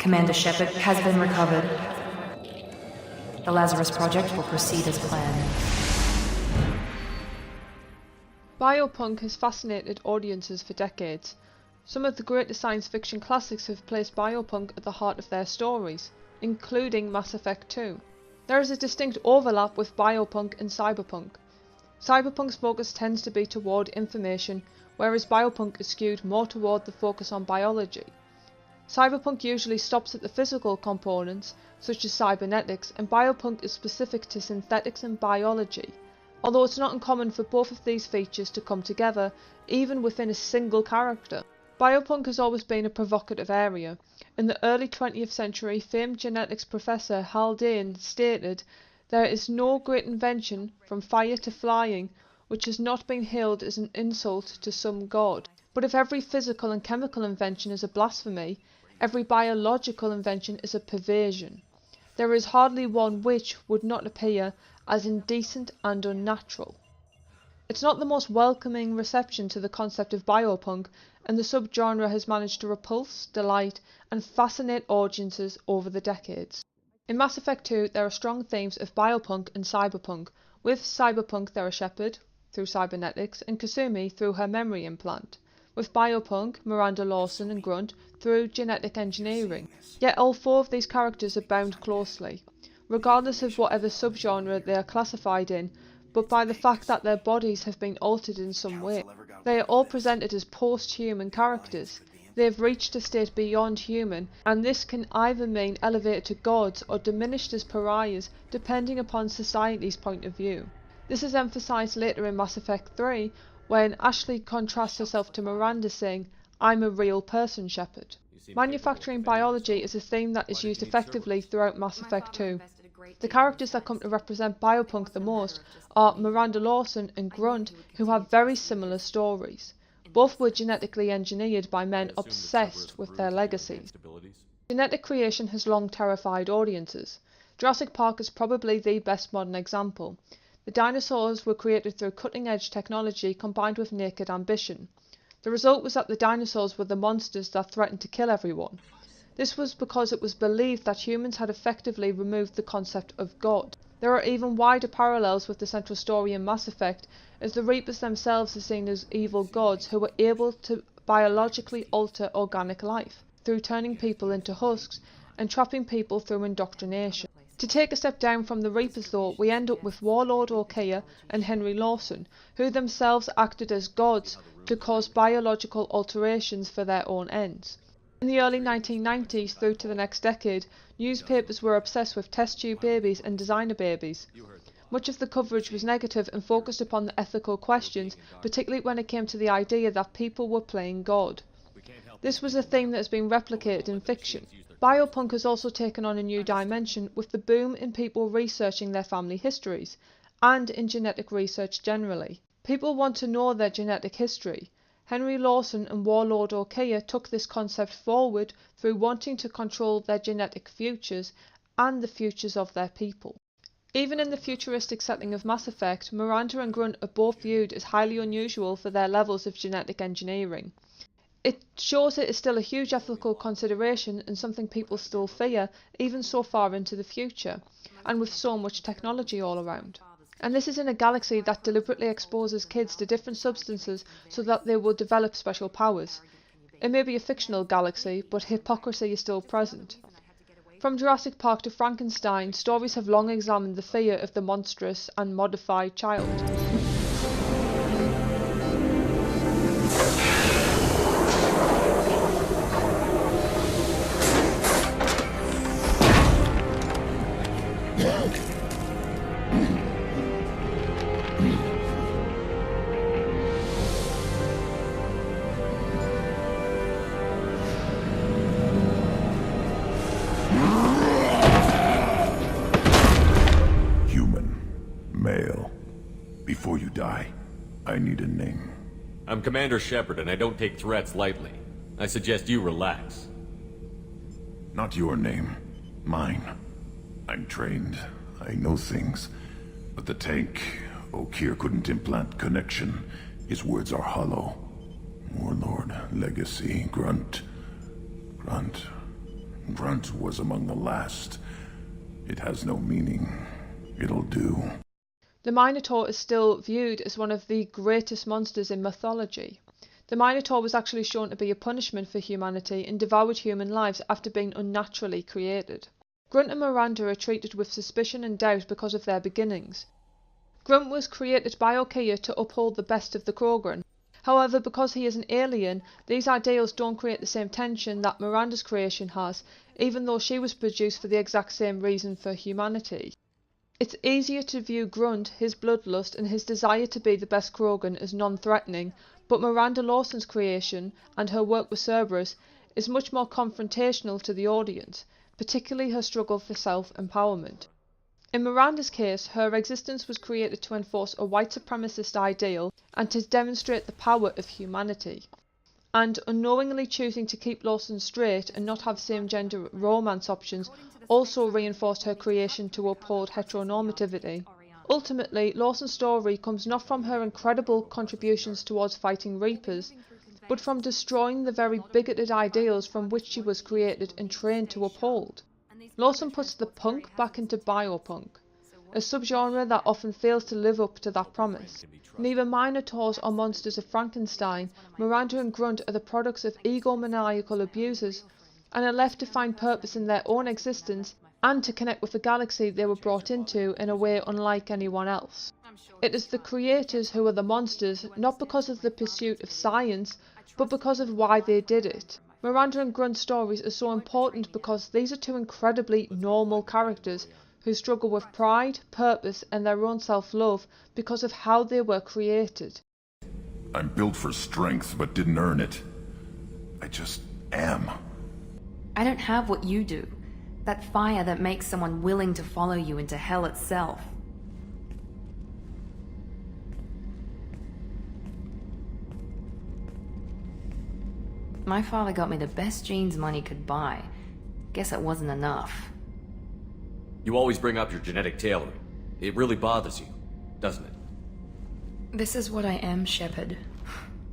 Commander Shepard has been recovered. The Lazarus Project will proceed as planned. Biopunk has fascinated audiences for decades. Some of the greatest science fiction classics have placed Biopunk at the heart of their stories, including Mass Effect 2. There is a distinct overlap with Biopunk and Cyberpunk. Cyberpunk's focus tends to be toward information, whereas Biopunk is skewed more toward the focus on biology. Cyberpunk usually stops at the physical components, such as cybernetics, and Biopunk is specific to synthetics and biology, although it's not uncommon for both of these features to come together, even within a single character. Biopunk has always been a provocative area. In the early 20th century, famed genetics professor Haldane stated, "There is no great invention, from fire to flying, which has not been hailed as an insult to some god. But if every physical and chemical invention is a blasphemy, every biological invention is a perversion. There is hardly one which would not appear as indecent and unnatural." It's not the most welcoming reception to the concept of biopunk, and the subgenre has managed to repulse, delight, and fascinate audiences over the decades. In Mass Effect 2, there are strong themes of biopunk and cyberpunk. With cyberpunk, there are Shepard, through cybernetics, and Kasumi through her memory implant. With Biopunk, Miranda Lawson and Grunt through genetic engineering. Yet all four of these characters are bound closely, regardless of whatever subgenre they are classified in, but by the fact that their bodies have been altered in some way. They are all presented as post-human characters. They have reached a state beyond human, and this can either mean elevated to gods or diminished as pariahs, depending upon society's point of view. This is emphasised later in Mass Effect 3, when Ashley contrasts herself to Miranda saying, "I'm a real person, Shepard." Manufacturing biology is a theme that is used effectively throughout Mass Effect 2. The characters that come to represent Biopunk the most are Miranda Lawson and Grunt, who have very similar stories. Both were genetically engineered by men obsessed with their legacies. Genetic creation has long terrified audiences. Jurassic Park is probably the best modern example. The dinosaurs were created through cutting-edge technology combined with naked ambition. The result was that the dinosaurs were the monsters that threatened to kill everyone. This was because it was believed that humans had effectively removed the concept of God. There are even wider parallels with the central story in Mass Effect, as the Reapers themselves are seen as evil gods who were able to biologically alter organic life, through turning people into husks and trapping people through indoctrination. To take a step down from the Reapers though, we end up with Warlord Okea and Henry Lawson, who themselves acted as gods to cause biological alterations for their own ends. In the early 1990s through to the next decade, newspapers were obsessed with test tube babies and designer babies. Much of the coverage was negative and focused upon the ethical questions, particularly when it came to the idea that people were playing God. This was a theme that has been replicated in fiction. Biopunk has also taken on a new dimension with the boom in people researching their family histories, and in genetic research generally. People want to know their genetic history. Henry Lawson and Warlord Okea took this concept forward through wanting to control their genetic futures and the futures of their people. Even in the futuristic setting of Mass Effect, Miranda and Grunt are both viewed as highly unusual for their levels of genetic engineering. It shows it is still a huge ethical consideration and something people still fear, even so far into the future, and with so much technology all around. And this is in a galaxy that deliberately exposes kids to different substances so that they will develop special powers. It may be a fictional galaxy, but hypocrisy is still present. From Jurassic Park to Frankenstein, stories have long examined the fear of the monstrous and modified child. Before you die, I need a name. I'm Commander Shepard, and I don't take threats lightly. I suggest you relax. Not your name. Mine. I'm trained. I know things. But the tank, O'Keir couldn't implant connection. His words are hollow. Warlord, legacy, Grunt. Grunt was among the last. It has no meaning. It'll do. The Minotaur is still viewed as one of the greatest monsters in mythology. The Minotaur was actually shown to be a punishment for humanity and devoured human lives after being unnaturally created. Grunt and Miranda are treated with suspicion and doubt because of their beginnings. Grunt was created by Okiya to uphold the best of the Krogan. However, because he is an alien, these ideals don't create the same tension that Miranda's creation has, even though she was produced for the exact same reason for humanity. It's easier to view Grunt, his bloodlust, and his desire to be the best Krogan as non-threatening, but Miranda Lawson's creation, and her work with Cerberus, is much more confrontational to the audience, particularly her struggle for self-empowerment. In Miranda's case, her existence was created to enforce a white supremacist ideal and to demonstrate the power of humanity. And unknowingly choosing to keep Lawson straight and not have same-gender romance options also reinforced her creation to uphold heteronormativity. Ultimately, Lawson's story comes not from her incredible contributions towards fighting Reapers, but from destroying the very bigoted ideals from which she was created and trained to uphold. Lawson puts the punk back into biopunk, a subgenre that often fails to live up to that promise. Neither Minotaurs or monsters of Frankenstein, Miranda and Grunt are the products of egomaniacal abusers and are left to find purpose in their own existence and to connect with the galaxy they were brought into in a way unlike anyone else. It is the creators who are the monsters, not because of the pursuit of science, but because of why they did it. Miranda and Grunt's stories are so important because these are two incredibly normal characters who struggle with pride, purpose, and their own self-love because of how they were created. I'm built for strength, but didn't earn it. I just am. I don't have what you do. That fire that makes someone willing to follow you into hell itself. My father got me the best genes money could buy. Guess it wasn't enough. You always bring up your genetic tailoring. It really bothers you, doesn't it? This is what I am, Shepard.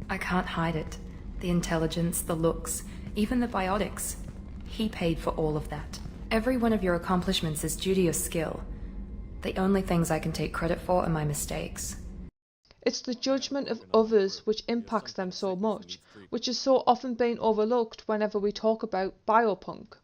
I can't hide it. The intelligence, the looks, even the biotics. He paid for all of that. Every one of your accomplishments is due to your skill. The only things I can take credit for are my mistakes. It's the judgment of others which impacts them so much, which is so often being overlooked whenever we talk about biopunk.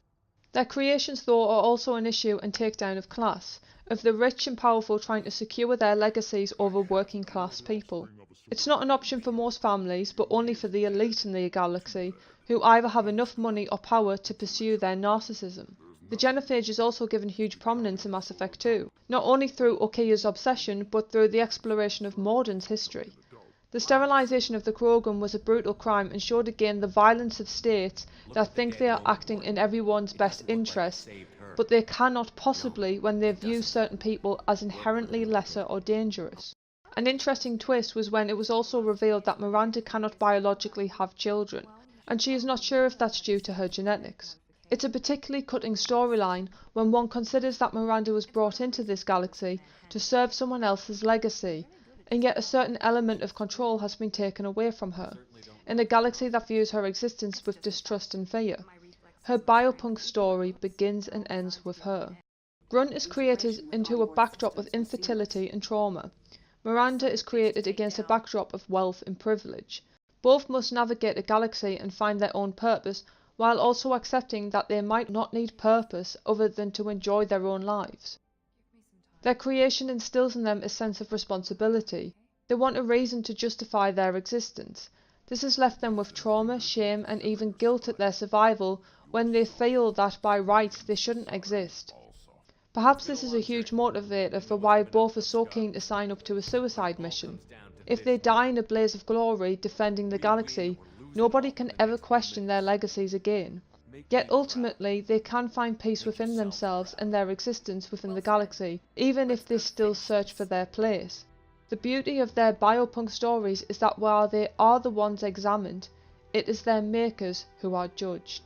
Their creations, though, are also an issue and takedown of class, of the rich and powerful trying to secure their legacies over working class people. It's not an option for most families, but only for the elite in the galaxy, who either have enough money or power to pursue their narcissism. The genophage is also given huge prominence in Mass Effect 2, not only through Okiya's obsession, but through the exploration of Mordin's history. The sterilization of the Krogan was a brutal crime and showed again the violence of states that think they are acting in everyone's best interests, but they cannot possibly when they view certain people as inherently lesser or dangerous. An interesting twist was when it was also revealed that Miranda cannot biologically have children, and she is not sure if that's due to her genetics. It's a particularly cutting storyline when one considers that Miranda was brought into this galaxy to serve someone else's legacy, and yet a certain element of control has been taken away from her, in a galaxy that views her existence with distrust and fear. Her biopunk story begins and ends with her. Grunt is created into a backdrop of infertility and trauma. Miranda is created against a backdrop of wealth and privilege. Both must navigate a galaxy and find their own purpose, while also accepting that they might not need purpose other than to enjoy their own lives. Their creation instills in them a sense of responsibility. They want a reason to justify their existence. This has left them with trauma, shame, and even guilt at their survival when they feel that by rights they shouldn't exist. Perhaps this is a huge motivator for why both are so keen to sign up to a suicide mission. If they die in a blaze of glory defending the galaxy, nobody can ever question their legacies again. Yet ultimately they can find peace within themselves and their existence within the galaxy, even if they still search for their place. The beauty of their biopunk stories is that while they are the ones examined, it is their makers who are judged.